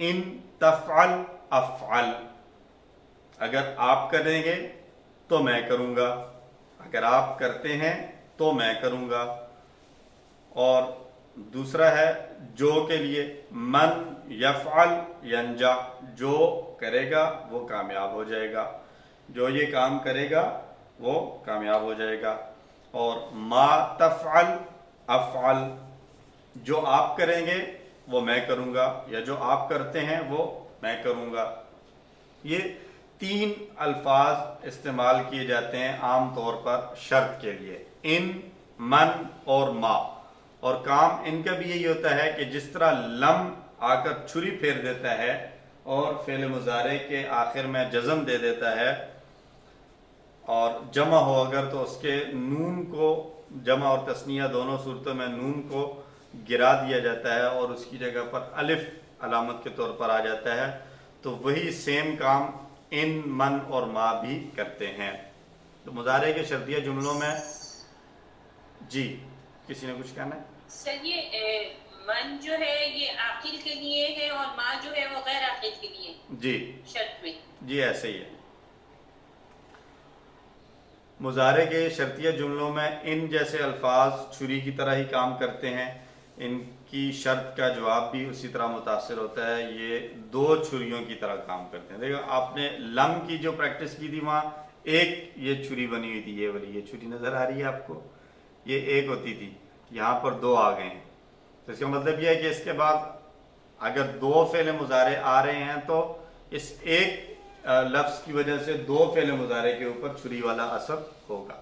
ان تفعل افعل، اگر آپ کریں گے تو میں کروں گا، اگر آپ کرتے ہیں تو میں کروں گا۔ اور دوسرا ہے جو کے لیے، من یفعل ینجح، جو کرے گا وہ کامیاب ہو جائے گا، جو یہ کام کرے گا وہ کامیاب ہو جائے گا۔ اور ما تفعل افعل، جو آپ کریں گے وہ میں کروں گا، یا جو آپ کرتے ہیں وہ میں کروں گا۔ یہ 3 الفاظ استعمال کیے جاتے ہیں عام طور پر شرط کے لیے، ان، من اور ما۔ اور کام ان کا بھی یہی ہوتا ہے کہ جس طرح لم آ کر چھری پھیر دیتا ہے اور فعل مضارع کے آخر میں جزم دے دیتا ہے، اور جمع ہو اگر تو اس کے نون کو، جمع اور تثنیہ دونوں صورتوں میں نون کو گرا دیا جاتا ہے اور اس کی جگہ پر الف علامت کے طور پر آ جاتا ہے، تو وہی سیم کام ان، من اور ما بھی کرتے ہیں۔ تو مضارع کے شرطیہ جملوں میں، جی کسی نے کچھ کہنا ہے؟ سر یہ من جو ہے یہ عاقل کے لیے ہے اور ما جو ہے وہ غیر عاقل کے لیے جی شرط میں؟ جی ایسے ہی ہے۔ مضارع کے شرطیہ جملوں میں ان جیسے الفاظ چھری کی طرح ہی کام کرتے ہیں، ان کی شرط کا جواب بھی اسی طرح متاثر ہوتا ہے، یہ 2 چھریوں کی طرح کام کرتے ہیں۔ دیکھو آپ نے لم کی جو پریکٹس کی تھی وہاں ایک یہ چھری بنی ہوئی تھی، یہ والی یہ چھری نظر آ رہی ہے آپ کو، یہ ایک ہوتی تھی، یہاں پر 2 آ گئے ہیں۔ تو اس کا مطلب یہ ہے کہ اس کے بعد اگر 2 فعل مضارع آ رہے ہیں تو اس ایک لفظ کی وجہ سے 2 فعل مضارع کے اوپر چھری والا اثر ہوگا۔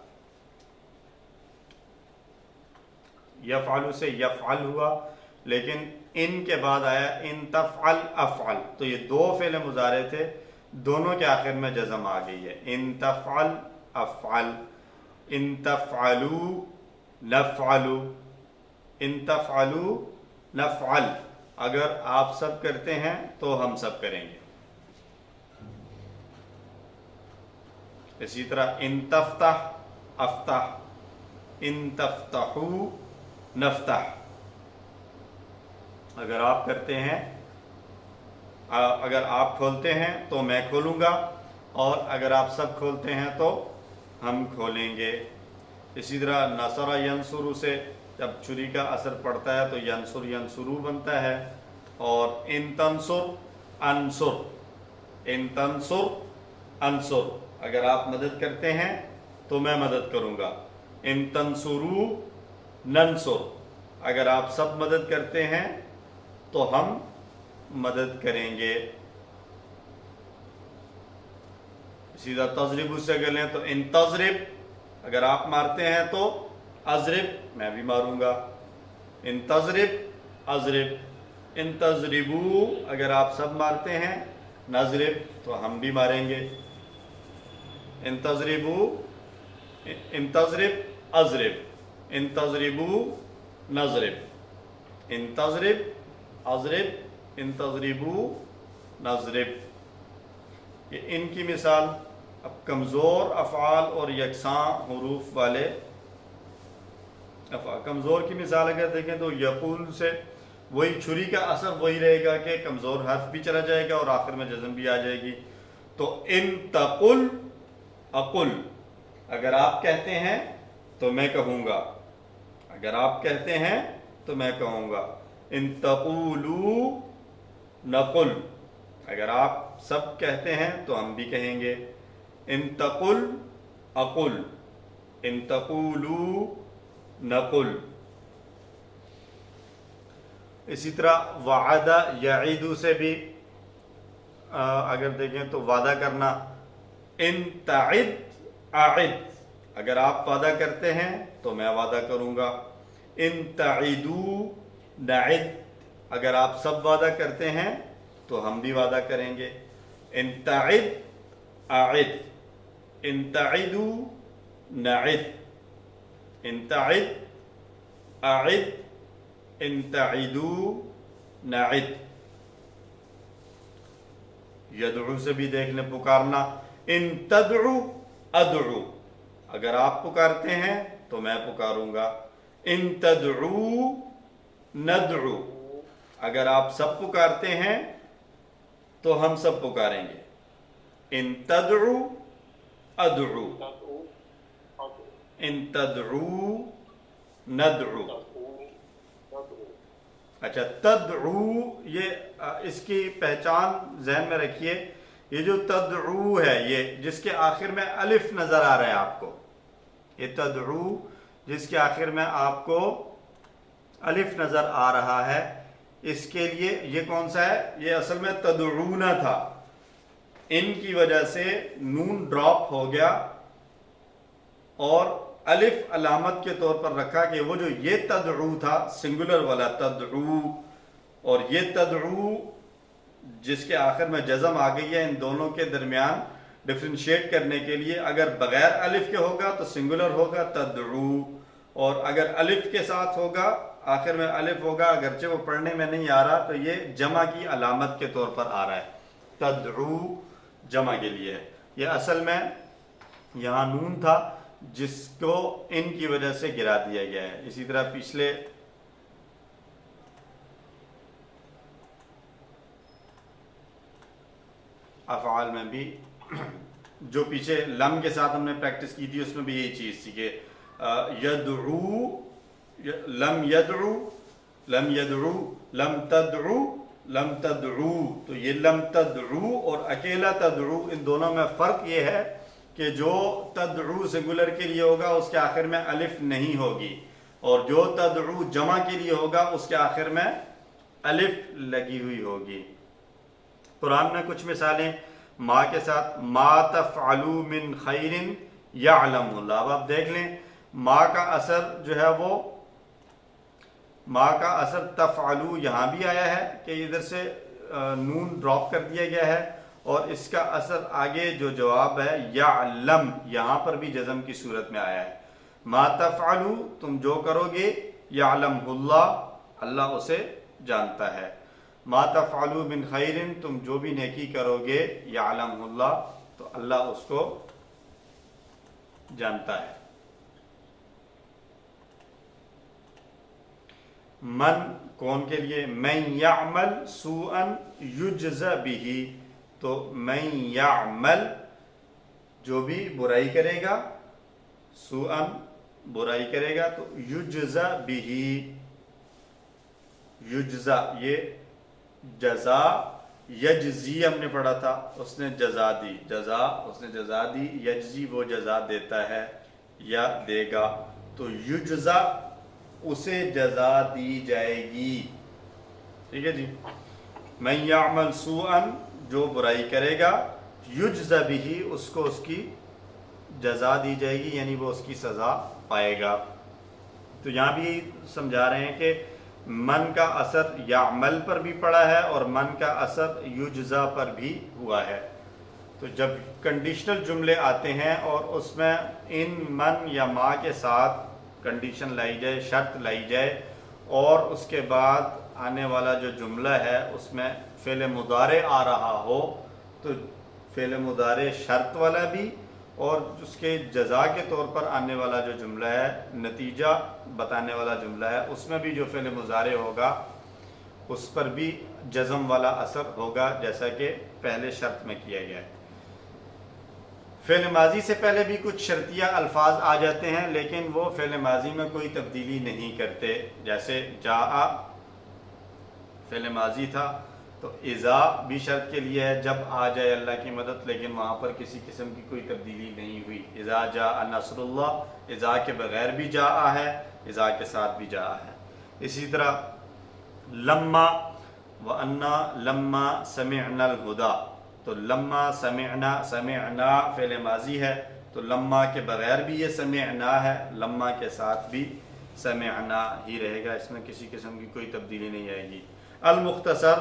یفعل سے یفعل ہوا، لیکن ان کے بعد آیا ان تفعل افعل، تو یہ 2 فعل مضارع تھے، دونوں کے آخر میں جزم آ گئی ہے، ان تفعل افعل، ان تفعلوا نفعلوا، ان تفعلوا نفعل، اگر آپ سب کرتے ہیں تو ہم سب کریں گے۔ اسی طرح ان تفتح افتح، ان تفتحوا نفتح، اگر آپ کرتے ہیں، اگر آپ کھولتے ہیں تو میں کھولوں گا، اور اگر آپ سب کھولتے ہیں تو ہم کھولیں گے۔ اسی طرح نصر ینصر سے جب چھری کا اثر پڑتا ہے تو ینصر ینصرو بنتا ہے، اور ان تنصر انصر، ان تنصر انصر، اگر آپ مدد کرتے ہیں تو میں مدد کروں گا، ان تنصرو ننصر، اگر آپ سب مدد کرتے ہیں تو ہم مدد کریں گے۔ اسی طرح تضرب سے اگر لیں تو ان تضرب، اگر آپ مارتے ہیں تو اضرب، میں بھی ماروں گا، ان تضرب اضرب، ان تضربو، اگر آپ سب مارتے ہیں، نضرب، تو ہم بھی ماریں گے، ان تضربو، ان تضرب اضرب، ان تضربو نضرب، ان تضرب اضرب، ان تضربو نضرب۔ یہ ان کی مثال۔ اب کمزور افعال اور یکساں حروف والے افعال، کمزور کی مثال اگر دیکھیں تو یقول سے وہی چھری کا اثر وہی رہے گا کہ کمزور حرف بھی چلا جائے گا اور آخر میں جزم بھی آ جائے گی۔ تو ان تقل اقل، اگر آپ کہتے ہیں تو میں کہوں گا، اگر آپ کہتے ہیں تو میں کہوں گا، ان تقولوا نقل، اگر آپ سب کہتے ہیں تو ہم بھی کہیں گے، ان تقل اقل، ان تقولوا نقل۔ اسی طرح وعدہ یعیدو سے بھی اگر دیکھیں تو وعدہ کرنا، ان تعد اعد، اگر آپ وعدہ کرتے ہیں تو میں وعدہ کروں گا، ان تعدوا نعد، اگر آپ سب وعدہ کرتے ہیں تو ہم بھی وعدہ کریں گے، ان تعد اعد، ان تعدوا نعد، ان تعد اعد، ان تعدوا نعد۔ یدعو سے بھی دیکھ لیں پکارنا، ان تدعو ادعو، اگر آپ پکارتے ہیں تو میں پکاروں گا، ان تدعو ندعو، اگر آپ سب پکارتے ہیں تو ہم سب پکاریں گے. ان تدعو ادعو، ان تدعو ندعو. اچھا تدعو، یہ اس کی پہچان ذہن میں رکھیے. یہ جو تدعو ہے، یہ جس کے آخر میں الف نظر آ رہا ہے آپ کو، یہ تدعو جس کے آخر میں آپ کو الف نظر آ رہا ہے، اس کے لیے یہ کون سا ہے؟ یہ اصل میں تدعونا تھا. ان کی وجہ سے نون ڈراپ ہو گیا اور الف علامت کے طور پر رکھا کہ وہ جو یہ تدعو تھا سنگولر والا تدعو، اور یہ تدعو جس کے آخر میں جزم آ گئی ہے، ان دونوں کے درمیان ڈفرینشیٹ کرنے کے لیے اگر بغیر الف کے ہوگا تو سنگولر ہوگا تدعو، اور اگر الف کے ساتھ ہوگا آخر میں الف ہوگا اگرچہ وہ پڑھنے میں نہیں آ رہا تو یہ جمع کی علامت کے طور پر آ رہا ہے. تدعو جمع کے لیے ہے. یہ اصل میں یہاں نون تھا جس کو ان کی وجہ سے گرا دیا گیا ہے. اسی طرح پچھلے افعال میں بھی جو پیچھے لم کے ساتھ ہم نے پریکٹس کی تھی اس میں بھی یہی چیز تھی کہ یدعو، لم یدعو، لم یدعو، لم تدعو، لم تدعو. تو یہ لم تدعو اور اکیلا تدعو، ان دونوں میں فرق یہ ہے کہ جو تدعو سنگولر کے لیے ہوگا اس کے آخر میں الف نہیں ہوگی، اور جو تدعو جمع کے لیے ہوگا اس کے آخر میں الف لگی ہوئی ہوگی. قرآن میں کچھ مثالیں ما کے ساتھ، ما تفعلوا من خیر یعلم اللہ. اب آپ دیکھ لیں ما کا اثر جو ہے وہ، ما کا اثر تفعلوا یہاں بھی آیا ہے کہ ادھر سے نون ڈراپ کر دیا گیا ہے، اور اس کا اثر آگے جو جواب ہے یعلم یہاں پر بھی جزم کی صورت میں آیا ہے. ما تفعلوا تم جو کرو گے، یعلم اللہ اللہ اسے جانتا ہے. ما تفعلوا من خیر تم جو بھی نیکی کرو گے، یعلم اللہ تو اللہ اس کو جانتا ہے. من کون کے لیے؟ من یعمل سوءا یجز بہ. تو من یعمل جو بھی برائی کرے گا، سوءا برائی کرے گا، تو یجز بہ، یجزا یہ جزا، یجزی ہم نے پڑھا تھا، اس نے جزا دی، جزا اس نے جزا دی، یجزی وہ جزا دیتا ہے یا دے گا، تو یجزا اسے جزا دی جائے گی. ٹھیک ہے جی. من یعمل سوءا جو برائی کرے گا، یجز بہ اس کو اس کی جزا دی جائے گی، یعنی وہ اس کی سزا پائے گا. تو یہاں بھی سمجھا رہے ہیں کہ من کا اثر یعمل پر بھی پڑا ہے اور من کا اثر یجزا پر بھی ہوا ہے. تو جب کنڈیشنل جملے آتے ہیں اور اس میں ان من یا ما کے ساتھ کنڈیشن لائی جائے، شرط لائی جائے، اور اس کے بعد آنے والا جو جملہ ہے اس میں فعل مضارع آ رہا ہو، تو فعل مضارع شرط والا بھی اور اس کے جزا کے طور پر آنے والا جو جملہ ہے، نتیجہ بتانے والا جملہ ہے، اس میں بھی جو فعل مضارع ہوگا اس پر بھی جزم والا اثر ہوگا، جیسا کہ پہلے شرط میں کیا گیا ہے. فعل ماضی سے پہلے بھی کچھ شرطیہ الفاظ آ جاتے ہیں لیکن وہ فعل ماضی میں کوئی تبدیلی نہیں کرتے. جیسے جاء فعل ماضی تھا تو اذا بھی شرط کے لیے ہے، جب آ جائے اللہ کی مدد، لیکن وہاں پر کسی قسم کی کوئی تبدیلی نہیں ہوئی. اذا جاء نصر اللہ، اذا کے بغیر بھی جاء ہے، اذا کے ساتھ بھی جاء ہے. اسی طرح لما وَأَنَّا لَمَّا سَمِعْنَا الْهُدَى، تو لما سمعنا، سمعنا فعل ماضی ہے تو لما کے بغیر بھی یہ سمعنا ہے، لما کے ساتھ بھی سمعنا ہی رہے گا، اس میں کسی قسم کی کوئی تبدیلی نہیں آئے گی. المختصر،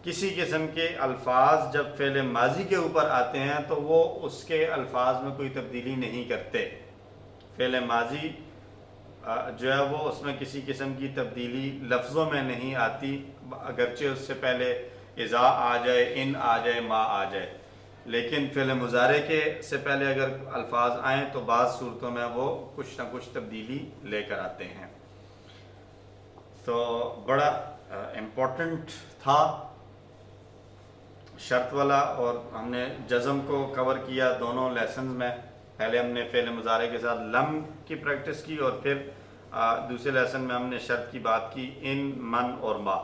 کسی قسم کے الفاظ جب فعل ماضی کے اوپر آتے ہیں تو وہ اس کے الفاظ میں کوئی تبدیلی نہیں کرتے. فعل ماضی جو ہے وہ اس میں کسی قسم کی تبدیلی لفظوں میں نہیں آتی، اگرچہ اس سے پہلے اذا آ جائے، ان آ جائے، ما آ جائے، لیکن فعل مضارع کے سے پہلے اگر الفاظ آئیں تو بعض صورتوں میں وہ کچھ نہ کچھ تبدیلی لے کر آتے ہیں. تو بڑا امپورٹنٹ تھا شرط والا اور ہم نے جزم کو کور کیا دونوں لیسنز میں. پہلے ہم نے فعل مضارع کے ساتھ لم کی پریکٹس کی اور پھر دوسرے لیسن میں ہم نے شرط کی بات کی ان، من اور ما.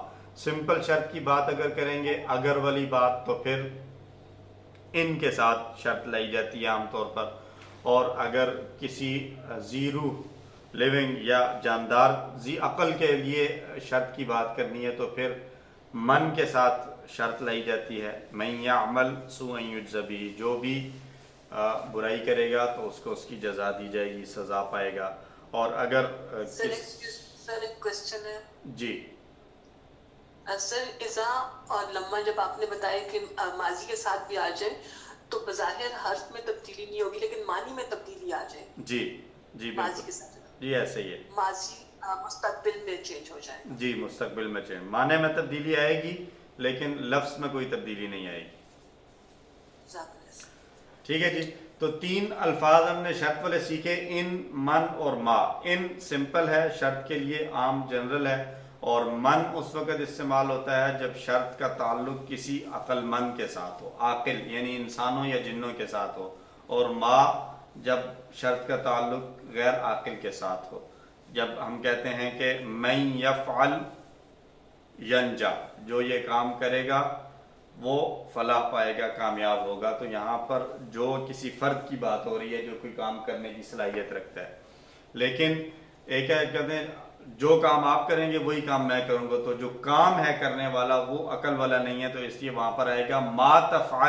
سمپل شرط کی بات اگر کریں گے اگر والی بات تو پھر ان کے ساتھ شرط لائی جاتی ہے عام طور پر. اور اگر کسی زیرو لیونگ یا جاندار ذی عقل کے لیے شرط کی بات کرنی ہے تو پھر من کے ساتھ شرط لائی جاتی ہے. من یعمل سوءا یجز بہ، جو بھی برائی کرے گا تو اس کو اس کی جزا دی جائے گی، سزا پائے گا. اور اگر سر ایک کوشچن ہے جی سر، اذا اور لما جب آپ نے بتایا کہ ماضی کے ساتھ بھی آ جائے تو بظاہر حرف میں تبدیلی نہیں ہوگی لیکن معنی میں تبدیلی آ جائے. جی جی ماضی بالکل کے ساتھ جی ایسے ہی ہے. ماضی مستقبل میں چینج ہو جائے. جی مستقبل میں چینج، معنی میں تبدیلی آئے گی لیکن لفظ میں کوئی تبدیلی نہیں آئے گی. ٹھیک ہے جی. تو 3 الفاظ ہم نے شرط والے سیکھے، ان، من اور ما. ان سمپل ہے، شرط کے لیے عام جنرل ہے. اور من اس وقت استعمال ہوتا ہے جب شرط کا تعلق کسی عقل مند کے ساتھ ہو، عاقل یعنی انسانوں یا جنوں کے ساتھ ہو. اور ما جب شرط کا تعلق غیر عاقل کے ساتھ ہو. جب ہم کہتے ہیں کہ من یفعل ینجا، جو یہ کام کرے گا وہ فلاح پائے گا، کامیاب ہوگا. تو یہاں پر جو کسی فرد کی بات ہو رہی ہے جو کوئی کام کرنے کی صلاحیت رکھتا ہے. لیکن ایک ہے کہتے ہیں جو کام آپ کریں گے وہی کام میں کروں گا، تو جو کام ہے کرنے والا وہ عقل والا نہیں ہے، تو اس لیے وہاں پر آئے گا ما تفعل